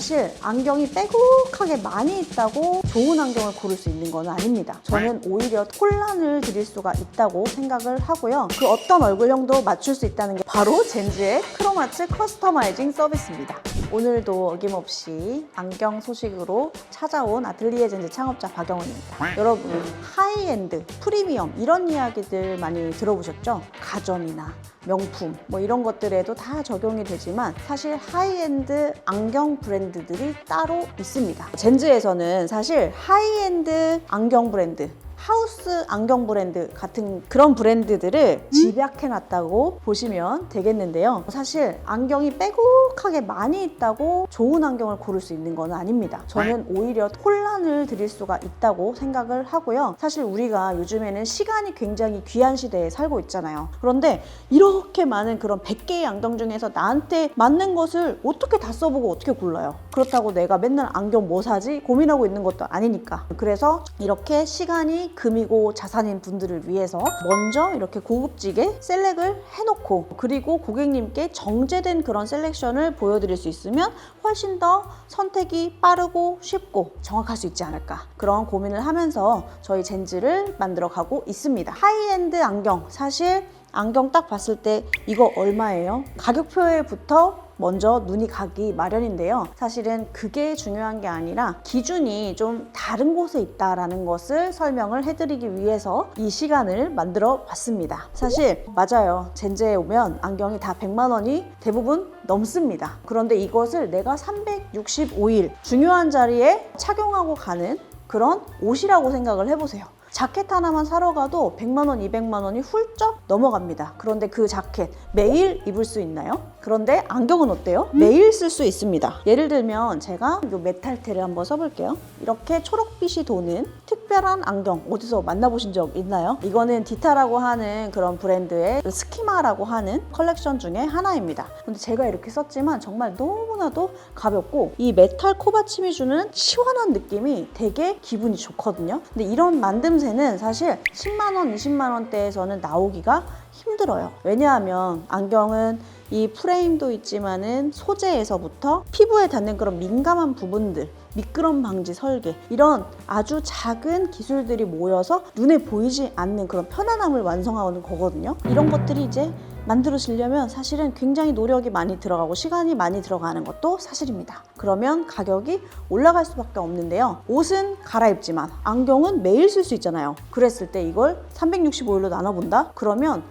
사실 안경이 빼곡하게 많이 있다고 좋은 안경을 고를 수 있는 건 아닙니다. 저는 오히려 혼란을 드릴 수가 있다고 생각을 하고요. 그 어떤 얼굴형도 맞출 수 있다는 게 바로 젠즈의 크로마츠 커스터마이징 서비스입니다. 오늘도 어김없이 안경 소식으로 찾아온 아틀리에 젠즈 창업자 박영은입니다. 여러분, 하이엔드, 프리미엄 이런 이야기들 많이 들어보셨죠? 가전이나 명품 뭐 이런 것들에도 다 적용이 되지만 사실 하이엔드 안경 브랜드들이 따로 있습니다. 젠즈에서는 사실 하이엔드 안경 브랜드, 하우스 안경 브랜드 같은 그런 브랜드들을 집약해놨다고 보시면 되겠는데요. 사실 안경이 빼곡하게 많이 있다고 좋은 안경을 고를 수 있는 건 아닙니다. 저는 오히려 혼란을 드릴 수가 있다고 생각을 하고요. 사실 우리가 요즘에는 시간이 굉장히 귀한 시대에 살고 있잖아요. 그런데 이렇게 많은 그런 100개의 안경 중에서 나한테 맞는 것을 어떻게 다 써보고 어떻게 골라요? 그렇다고 내가 맨날 안경 뭐 사지? 고민하고 있는 것도 아니니까. 그래서 이렇게 시간이 금이고 자산인 분들을 위해서 먼저 이렇게 고급지게 셀렉을 해놓고 그리고 고객님께 정제된 그런 셀렉션을 보여드릴 수 있으면 훨씬 더 선택이 빠르고 쉽고 정확할 수 있지 않을까, 그런 고민을 하면서 저희 젠즈를 만들어가고 있습니다. 하이엔드 안경, 사실 안경 딱 봤을 때 이거 얼마예요? 가격표에부터 먼저 눈이 가기 마련인데요. 사실은 그게 중요한 게 아니라 기준이 좀 다른 곳에 있다는 것을 설명을 해드리기 위해서 이 시간을 만들어 봤습니다. 사실 맞아요. 젠즈에 오면 안경이 다 100만 원이 대부분 넘습니다. 그런데 이것을 내가 365일 중요한 자리에 착용하고 가는 그런 옷이라고 생각을 해보세요. 자켓 하나만 사러 가도 100만 원, 200만 원이 훌쩍 넘어갑니다. 그런데 그 자켓 매일 입을 수 있나요? 그런데 안경은 어때요? 매일 쓸 수 있습니다. 예를 들면 제가 이 메탈테를 한번 써볼게요. 이렇게 초록빛이 도는 특별한 안경 어디서 만나보신 적 있나요? 이거는 디타라고 하는 그런 브랜드의 스키마라고 하는 컬렉션 중에 하나입니다. 근데 제가 이렇게 썼지만 정말 너무나도 가볍고 이 메탈 코받침이 주는 시원한 느낌이 되게 기분이 좋거든요. 근데 이런 만듦새는 사실 10만 원, 20만 원대에서는 나오기가 힘들어요. 왜냐하면 안경은 이 프레임도 있지만은 소재에서부터 피부에 닿는 그런 민감한 부분들, 미끄럼 방지 설계, 이런 아주 작은 기술들이 모여서 눈에 보이지 않는 그런 편안함을 완성하는 거거든요. 이런 것들이 이제 만들어지려면 사실은 굉장히 노력이 많이 들어가고 시간이 많이 들어가는 것도 사실입니다. 그러면 가격이 올라갈 수밖에 없는데요. 옷은 갈아입지만 안경은 매일 쓸 수 있잖아요. 그랬을 때 이걸 365일로 나눠본다? 그러면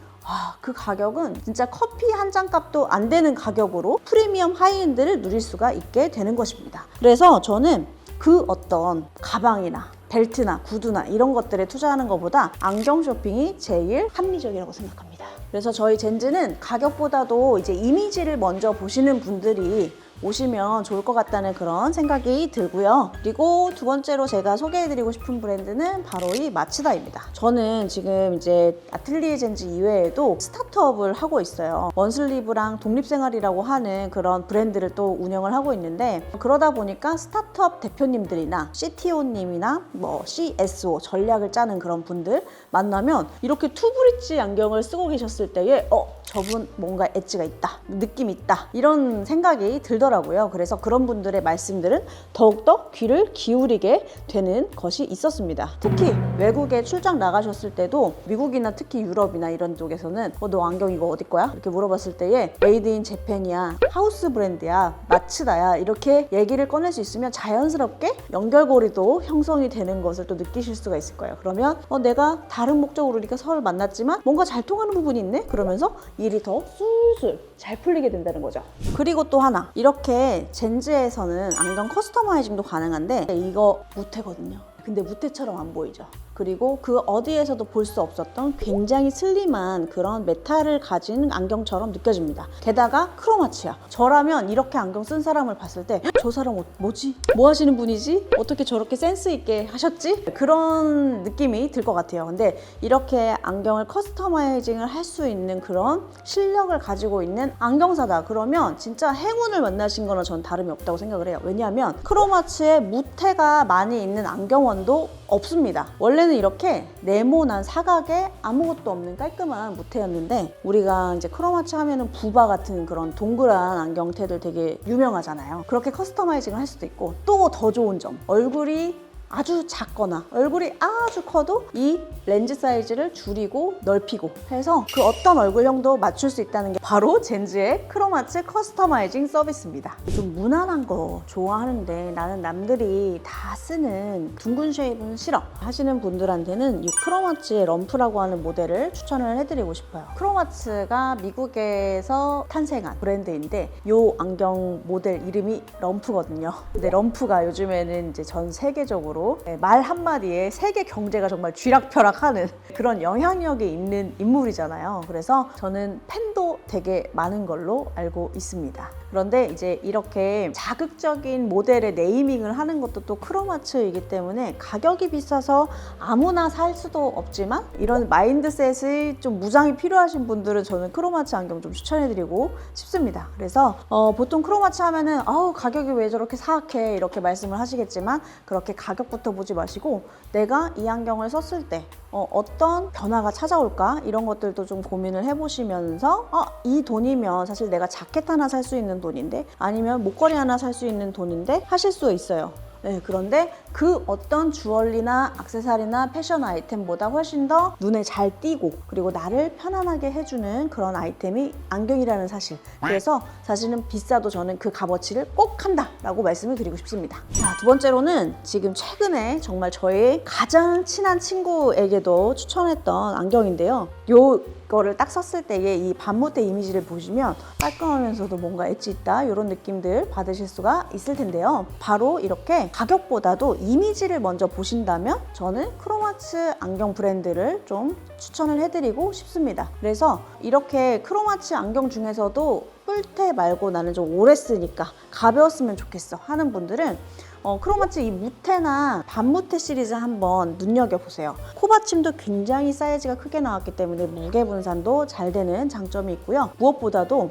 그 가격은 진짜 커피 한 잔 값도 안 되는 가격으로 프리미엄 하이엔드를 누릴 수가 있게 되는 것입니다. 그래서 저는 그 어떤 가방이나 벨트나 구두나 이런 것들에 투자하는 것보다 안경 쇼핑이 제일 합리적이라고 생각합니다. 그래서 저희 젠즈는 가격보다도 이제 이미지를 먼저 보시는 분들이 오시면 좋을 것 같다는 그런 생각이 들고요. 그리고 두 번째로 제가 소개해드리고 싶은 브랜드는 바로 이 마츠다입니다. 저는 지금 이제 아틀리에 젠즈 이외에도 스타트업을 하고 있어요. 원슬리브랑 독립생활이라고 하는 그런 브랜드를 또 운영을 하고 있는데, 그러다 보니까 스타트업 대표님들이나 CTO님이나 뭐 CSO 전략을 짜는 그런 분들 만나면 이렇게 투브릿지 안경을 쓰고 계셨을 때에 저분 뭔가 엣지가 있다, 느낌이 있다, 이런 생각이 들더라고요. 그래서 그런 분들의 말씀들은 더욱더 귀를 기울이게 되는 것이 있었습니다. 특히 외국에 출장 나가셨을 때도 미국이나 특히 유럽이나 이런 쪽에서는 너 안경 이거 어디 거야? 이렇게 물어봤을 때에 메이드 인 재팬이야, 하우스 브랜드야, 마츠다야, 이렇게 얘기를 꺼낼 수 있으면 자연스럽게 연결고리도 형성이 되는 것을 또 느끼실 수가 있을 거예요. 그러면 내가 다른 목적으로 우리가 서로 만났지만 뭔가 잘 통하는 부분이 있네? 그러면서 일이 더 술술 잘 풀리게 된다는 거죠. 그리고 또 하나, 이렇게 젠즈에서는 안경 커스터마이징도 가능한데 이거 무태거든요. 근데 무태처럼 안 보이죠. 그리고 그 어디에서도 볼 수 없었던 굉장히 슬림한 그런 메탈을 가진 안경처럼 느껴집니다. 게다가 크로마츠야. 저라면 이렇게 안경 쓴 사람을 봤을 때 저 사람 뭐지? 뭐 하시는 분이지? 어떻게 저렇게 센스 있게 하셨지? 그런 느낌이 들 것 같아요. 근데 이렇게 안경을 커스터마이징을 할 수 있는 그런 실력을 가지고 있는 안경사다, 그러면 진짜 행운을 만나신 거나 전 다름이 없다고 생각을 해요. 왜냐하면 크로마츠에 무태가 많이 있는 안경원도 없습니다. 원래는 이렇게 네모난 사각에 아무것도 없는 깔끔한 무태였는데, 우리가 이제 크로마츠 하면은 부바 같은 그런 동그란 안경테들 되게 유명하잖아요. 그렇게 커스터마이징을 할 수도 있고, 또 더 좋은 점, 얼굴이 아주 작거나 얼굴이 아주 커도 이 렌즈 사이즈를 줄이고 넓히고 해서 그 어떤 얼굴형도 맞출 수 있다는 게 바로 젠즈의 크로마츠 커스터마이징 서비스입니다. 좀 무난한 거 좋아하는데 나는 남들이 다 쓰는 둥근 쉐입은 싫어 하시는 분들한테는 이 크로마츠의 럼프라고 하는 모델을 추천을 해드리고 싶어요. 크로마츠가 미국에서 탄생한 브랜드인데 이 안경 모델 이름이 럼프거든요. 근데 럼프가 요즘에는 이제 전 세계적으로 말 한마디에 세계 경제가 정말 쥐락펴락하는 그런 영향력이 있는 인물이잖아요. 그래서 저는 팬도 되게 많은 걸로 알고 있습니다. 그런데 이제 이렇게 자극적인 모델의 네이밍을 하는 것도 또 크로마츠이기 때문에 가격이 비싸서 아무나 살 수도 없지만, 이런 마인드셋이 좀 무장이 필요하신 분들은 저는 크로마츠 안경 좀 추천해드리고 싶습니다. 그래서 보통 크로마츠 하면은 가격이 왜 저렇게 사악해 이렇게 말씀을 하시겠지만, 그렇게 가격부터 보지 마시고 내가 이 안경을 썼을 때 어떤 변화가 찾아올까 이런 것들도 좀 고민을 해보시면서 이 돈이면 사실 내가 자켓 하나 살 수 있는 돈인데, 아니면 목걸이 하나 살 수 있는 돈인데 하실 수 있어요. 네, 그런데 그 어떤 주얼리나 액세서리나 패션 아이템보다 훨씬 더 눈에 잘 띄고 그리고 나를 편안하게 해주는 그런 아이템이 안경이라는 사실. 그래서 사실은 비싸도 저는 그 값어치를 꼭 한다라고 말씀을 드리고 싶습니다. 자, 두 번째로는 지금 최근에 정말 저의 가장 친한 친구에게도 추천했던 안경인데요. 이거를 딱 썼을 때의 이 반모테 이미지를 보시면 깔끔하면서도 뭔가 엣지 있다 이런 느낌들 받으실 수가 있을 텐데요. 바로 이렇게 가격보다도 이미지를 먼저 보신다면 저는 크로마츠 안경 브랜드를 좀 추천을 해드리고 싶습니다. 그래서 이렇게 크로마츠 안경 중에서도 뿔테 말고 나는 좀 오래 쓰니까 가벼웠으면 좋겠어 하는 분들은 크로마츠 이 무테나 반무테 시리즈 한번 눈여겨보세요. 코받침도 굉장히 사이즈가 크게 나왔기 때문에 무게 분산도 잘 되는 장점이 있고요. 무엇보다도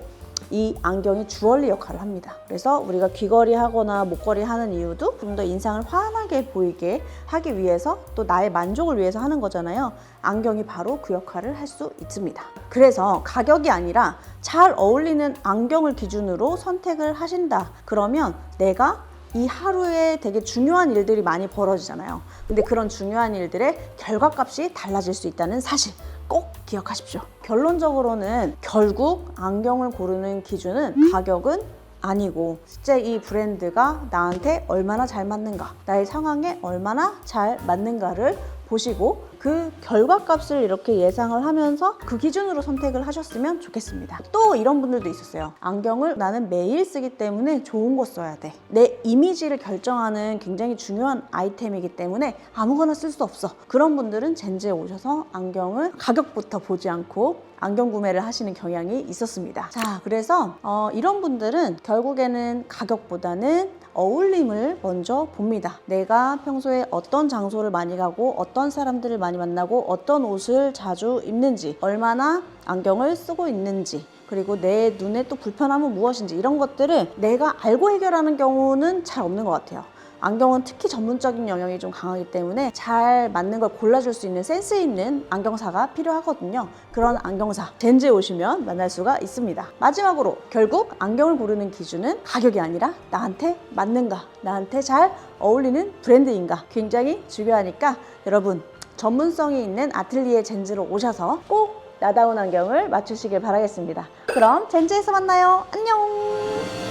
이 안경이 주얼리 역할을 합니다. 그래서 우리가 귀걸이 하거나 목걸이 하는 이유도 좀 더 인상을 환하게 보이게 하기 위해서, 또 나의 만족을 위해서 하는 거잖아요. 안경이 바로 그 역할을 할 수 있습니다. 그래서 가격이 아니라 잘 어울리는 안경을 기준으로 선택을 하신다. 그러면 내가 이 하루에 되게 중요한 일들이 많이 벌어지잖아요. 근데 그런 중요한 일들의 결과값이 달라질 수 있다는 사실 꼭 기억하십시오. 결론적으로는 결국 안경을 고르는 기준은 가격은 아니고 실제 이 브랜드가 나한테 얼마나 잘 맞는가, 나의 상황에 얼마나 잘 맞는가를 보시고 그 결과값을 이렇게 예상을 하면서 그 기준으로 선택을 하셨으면 좋겠습니다. 또 이런 분들도 있었어요. 안경을 나는 매일 쓰기 때문에 좋은 거 써야 돼. 내 이미지를 결정하는 굉장히 중요한 아이템이기 때문에 아무거나 쓸 수 없어. 그런 분들은 젠즈에 오셔서 안경을 가격부터 보지 않고 안경 구매를 하시는 경향이 있었습니다. 자, 그래서 이런 분들은 결국에는 가격보다는 어울림을 먼저 봅니다. 내가 평소에 어떤 장소를 많이 가고 어떤 사람들을 많이 만나고 어떤 옷을 자주 입는지, 얼마나 안경을 쓰고 있는지, 그리고 내 눈에 또 불편함은 무엇인지, 이런 것들을 내가 알고 해결하는 경우는 잘 없는 것 같아요. 안경은 특히 전문적인 영역이 좀 강하기 때문에 잘 맞는 걸 골라줄 수 있는 센스 있는 안경사가 필요하거든요. 그런 안경사 젠즈에 오시면 만날 수가 있습니다. 마지막으로 결국 안경을 고르는 기준은 가격이 아니라 나한테 맞는가, 나한테 잘 어울리는 브랜드인가, 굉장히 중요하니까 여러분 전문성이 있는 아틀리에 젠즈로 오셔서 꼭 나다운 안경을 맞추시길 바라겠습니다. 그럼 젠즈에서 만나요. 안녕.